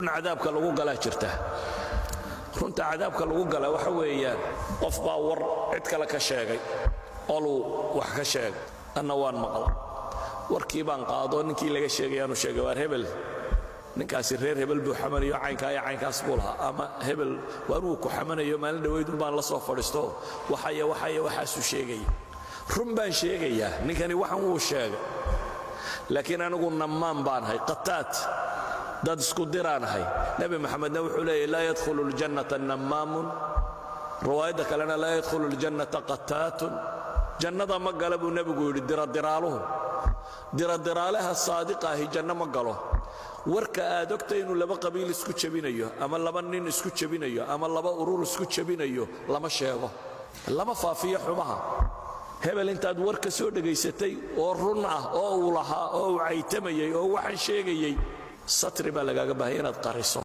cadaabka lagu galaa jirta runta cadaabka lagu gala waxa weeyaan qof baa war cid kale ka sheegay oo wax ka sheegay anna waan maqla warkii baan qaado ninkii laga sheegay aanu sheegay war hebel ninkaasi reer hebel buu xamanayo caynkaas buu lahaa ama hebel waruu ku xamanayo maalin dhaweyd baan la soo fadhiisto waxaasu sheegay run baan sheegayaa ninkani waxan uu sheegay laakiin anigu nammaan baan hay qataat dad isku diraanahay nabi maxamedna wuxuu leeyahay laa yadkhulu aljannata namaamun riwaayada kalena laa yadkhulu aljannata qataatun jannada ma gala buu nabigu yidhi diradiraalaha saadiqa ahi janno ma galo warka aad ogtay inuu laba qabiil isku jabinayo ama laba nin isku jabinayo ama laba urur isku jabinayo lama sheego lama faafiyo xumaha hebel intaad warka soo dhageysatay oo run ah oo uu lahaa oo uu caytamayay oo waxaan sheegayay satri baa lagaaga baahay inaad qariso